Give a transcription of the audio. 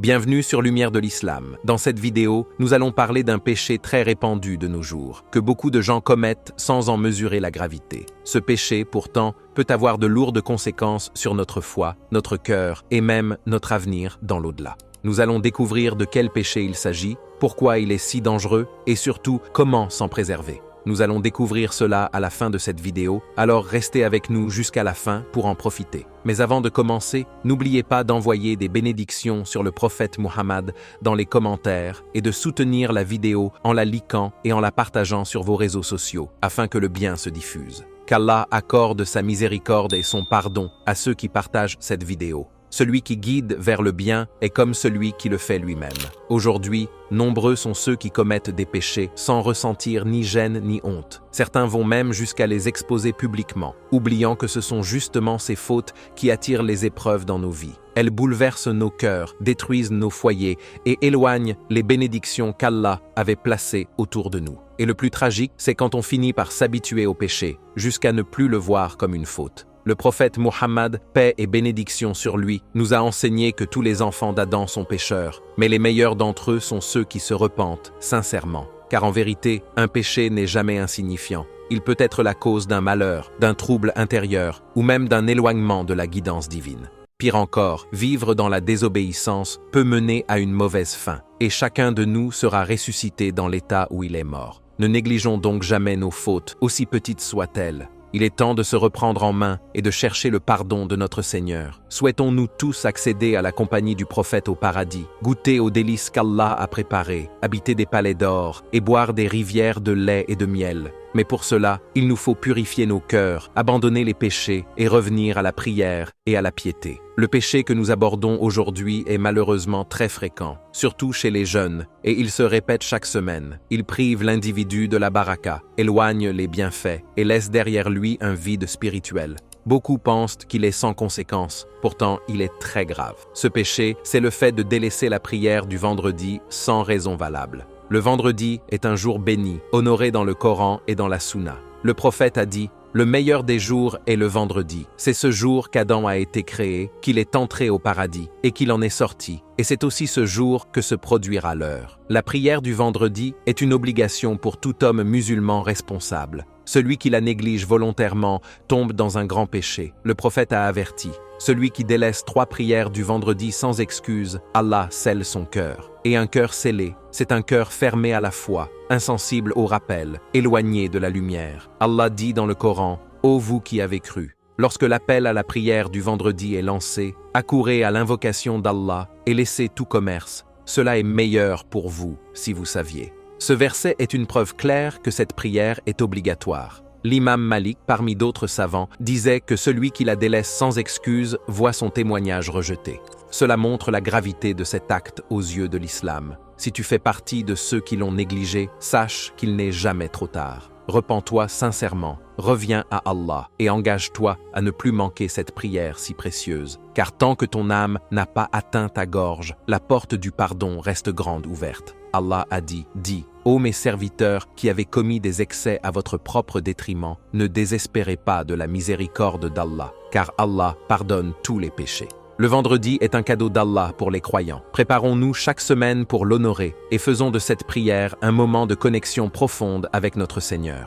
Bienvenue sur Lumière de l'Islam. Dans cette vidéo, nous allons parler d'un péché très répandu de nos jours, que beaucoup de gens commettent sans en mesurer la gravité. Ce péché, pourtant, peut avoir de lourdes conséquences sur notre foi, notre cœur et même notre avenir dans l'au-delà. Nous allons découvrir de quel péché il s'agit, pourquoi il est si dangereux et surtout comment s'en préserver. Nous allons découvrir cela à la fin de cette vidéo, alors restez avec nous jusqu'à la fin pour en profiter. Mais avant de commencer, n'oubliez pas d'envoyer des bénédictions sur le prophète Muhammad dans les commentaires et de soutenir la vidéo en la likant et en la partageant sur vos réseaux sociaux, afin que le bien se diffuse. Qu'Allah accorde sa miséricorde et son pardon à ceux qui partagent cette vidéo. Celui qui guide vers le bien est comme celui qui le fait lui-même. Aujourd'hui, nombreux sont ceux qui commettent des péchés sans ressentir ni gêne ni honte. Certains vont même jusqu'à les exposer publiquement, oubliant que ce sont justement ces fautes qui attirent les épreuves dans nos vies. Elles bouleversent nos cœurs, détruisent nos foyers et éloignent les bénédictions qu'Allah avait placées autour de nous. Et le plus tragique, c'est quand on finit par s'habituer au péché, jusqu'à ne plus le voir comme une faute. Le prophète Muhammad, paix et bénédiction sur lui, nous a enseigné que tous les enfants d'Adam sont pécheurs, mais les meilleurs d'entre eux sont ceux qui se repentent sincèrement. Car en vérité, un péché n'est jamais insignifiant. Il peut être la cause d'un malheur, d'un trouble intérieur, ou même d'un éloignement de la guidance divine. Pire encore, vivre dans la désobéissance peut mener à une mauvaise fin, et chacun de nous sera ressuscité dans l'état où il est mort. Ne négligeons donc jamais nos fautes, aussi petites soient-elles. Il est temps de se reprendre en main et de chercher le pardon de notre Seigneur. Souhaitons-nous tous accéder à la compagnie du prophète au paradis, goûter aux délices qu'Allah a préparées, habiter des palais d'or et boire des rivières de lait et de miel. Mais pour cela, il nous faut purifier nos cœurs, abandonner les péchés et revenir à la prière et à la piété. Le péché que nous abordons aujourd'hui est malheureusement très fréquent, surtout chez les jeunes, et il se répète chaque semaine. Il prive l'individu de la baraka, éloigne les bienfaits et laisse derrière lui un vide spirituel. Beaucoup pensent qu'il est sans conséquence, pourtant il est très grave. Ce péché, c'est le fait de délaisser la prière du vendredi sans raison valable. Le vendredi est un jour béni, honoré dans le Coran et dans la Sunna. Le prophète a dit « Le meilleur des jours est le vendredi. C'est ce jour qu'Adam a été créé, qu'il est entré au paradis et qu'il en est sorti. Et c'est aussi ce jour que se produira l'heure. » La prière du vendredi est une obligation pour tout homme musulman responsable. Celui qui la néglige volontairement tombe dans un grand péché. Le prophète a averti. Celui qui délaisse 3 prières du vendredi sans excuse, Allah scelle son cœur. Et un cœur scellé, c'est un cœur fermé à la foi, insensible au rappel, éloigné de la lumière. Allah dit dans le Coran, « Ô vous qui avez cru !» Lorsque l'appel à la prière du vendredi est lancé, accourez à l'invocation d'Allah et laissez tout commerce. Cela est meilleur pour vous, si vous saviez. Ce verset est une preuve claire que cette prière est obligatoire. L'imam Malik, parmi d'autres savants, disait que celui qui la délaisse sans excuse voit son témoignage rejeté. Cela montre la gravité de cet acte aux yeux de l'islam. Si tu fais partie de ceux qui l'ont négligé, sache qu'il n'est jamais trop tard. Repens-toi sincèrement, reviens à Allah et engage-toi à ne plus manquer cette prière si précieuse. Car tant que ton âme n'a pas atteint ta gorge, la porte du pardon reste grande ouverte. Allah a dit, dis, ô mes serviteurs qui avez commis des excès à votre propre détriment, ne désespérez pas de la miséricorde d'Allah, car Allah pardonne tous les péchés. Le vendredi est un cadeau d'Allah pour les croyants. Préparons-nous chaque semaine pour l'honorer et faisons de cette prière un moment de connexion profonde avec notre Seigneur.